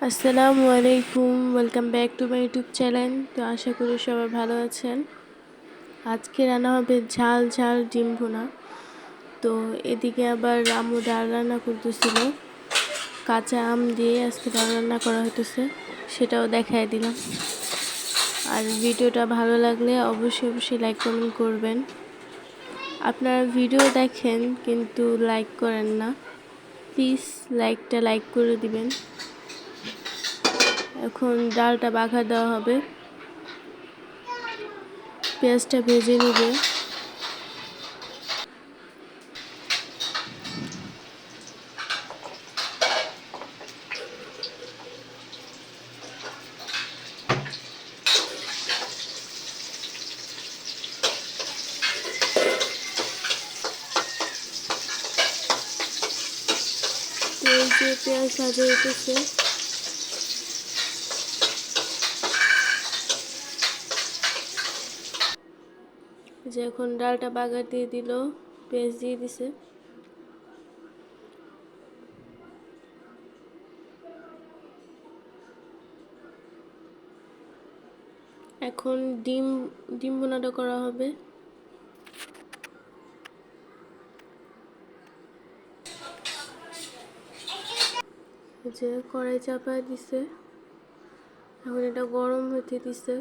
আসসালামু আলাইকুম, welcome back to my YouTube channel. তো আশা করি সবাই ভালো আছেন। আজকে রান্না হবে ঝাল ঝাল ডিম ভুনা। তো এদিকে আবার আম্মু ডাল রান্না করতেছিল, কাঁচা আম দিয়ে আজকে ডাল রান্না করা হইতেছে, সেটাও দেখাই দিলাম। আর ভিডিওটা ভালো লাগলে অবশ্যই লাইক কমেন্ট করবেন। আপনারা ভিডিও দেখেন কিন্তু লাইক করেন না, প্লিজ লাইক করে দিবেন। এখন ডালটা বাঘার দেওয়া হবে, পেঁয়াজটা ভেজে নিবে। তো এই যে পেঁয়াজ ভাজা হইতেছে, যে এখন ডালটা বাগার দিয়ে দিল, পেঁয়াজ দিয়ে দিছে। এখন ডিম ডিম ভুনাটা করা হবে। যে কড়াই চাপায় দিছে, এখন এটা গরম হতে দিছে।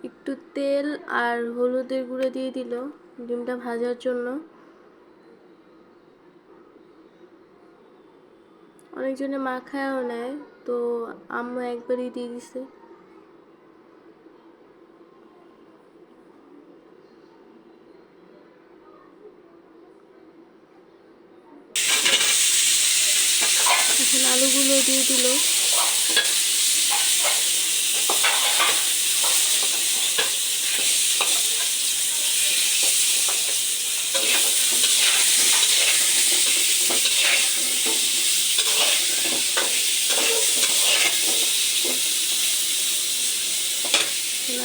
একটু তেল আর হলুদের গুঁড়ো দিয়ে দিল ডিমটা ভাজার জন্য। অনেকজনে মাখায়ও নেয়, তো আম্মু একবারই দিয়ে দিছে। এখন আলুগুলো দিয়ে দিল।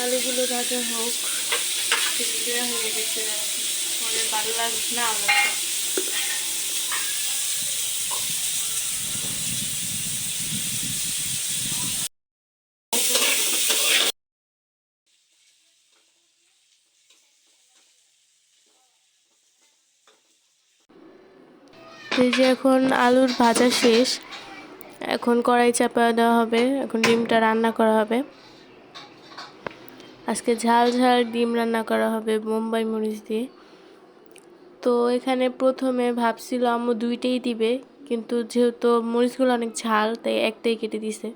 আলুগুলো ভাজা হোক। হয়ে গেছে, ভালো লাগছে না আমার। এই যে এখন আলুর ভাজা শেষ, এখন কড়াই চাপা দেওয়া হবে, এখন ডিমটা রান্না করা হবে। আজকে ঝাল ঝাল ডিম রান্না করা হবে বোম্বাই মরিচ দিয়ে। তো এখানে প্রথমে ভাবছিল আম্মু দুইটাই দিবে, কিন্তু যেহেতু মরিচগুলো অনেক ঝাল তাই একটাই কেটে দিছে।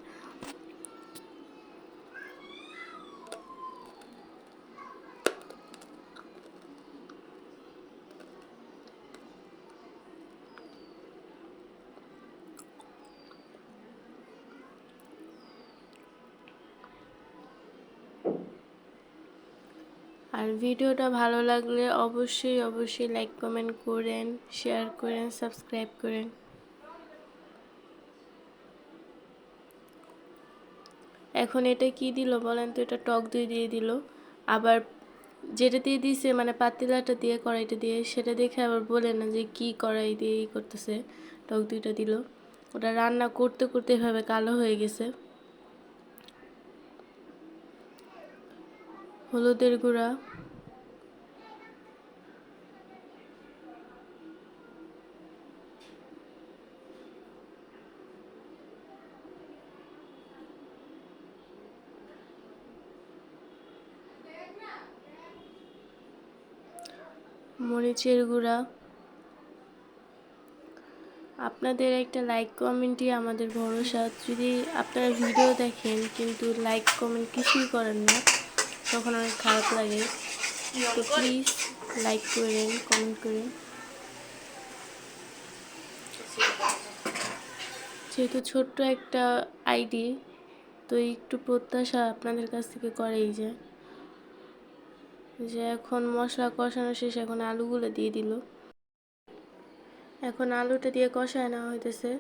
আর ভিডিওটা ভালো লাগলে অবশ্যই লাইক কমেন্ট করেন, শেয়ার করেন, সাবস্ক্রাইব করেন। এখন এটা কি দিল বলেন তো? এটা টক দই দিয়ে দিল। আবার যেটা দিয়ে দিছে মানে পাতিলাটা দিয়ে, কড়াইটা দিয়ে, সেটা দেখে আবার বলে না যে কি কড়াই দিয়ে করতেছে। টক দইটা দিল, ওটা রান্না করতে করতে এভাবে কালো হয়ে গেছে। হলুদের গুঁড়া, মরিচের গুঁড়া। আপনাদের একটা লাইক কমেন্টই আমাদের ভরসা। যদি আপনারা ভিডিও দেখেন কিন্তু লাইক কমেন্ট কিছুই করেন না, তখন অনেক খারাপ লাগে। তো প্লিজ লাইক করেন, কমেন্ট করেন। যেহেতু ছোট্ট একটা আইডি, তো একটু প্রত্যাশা আপনাদের কাছ থেকে করেই যায়। যে এখন মশলা কষানো শেষ, এখন আলুগুলো দিয়ে দিল। এখন আলুটা দিয়ে কষায় নেওয়া হইতেছে।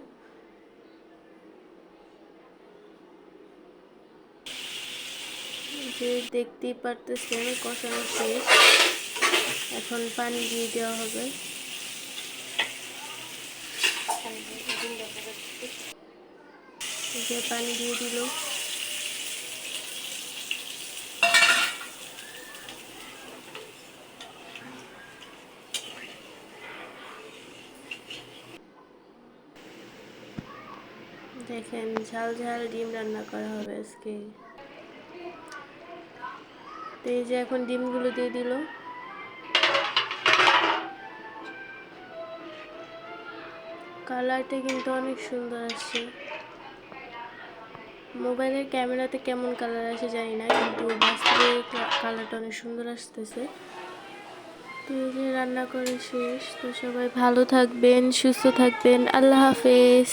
যে দেখতেই পারতেছেন কষানো শেষ, এখন পানি দিয়ে দেওয়া হবে। এই যে পানি দিয়ে দিল। দেখেন ঝাল ঝাল ডিম রান্না করা হবে আজকে। তো এই যে এখন ডিমগুলো দিয়ে দিল। কালারটা কিন্তু অনেক সুন্দর আসছে। মোবাইলের ক্যামেরাতে কেমন কালার আসে জানি না, কিন্তু বাস্তবে কালারটা অনেক সুন্দর আসতেছে। তো এই যে রান্না করে শেষ। তো সবাই ভালো থাকবেন, সুস্থ থাকবেন। আল্লাহ হাফেজ।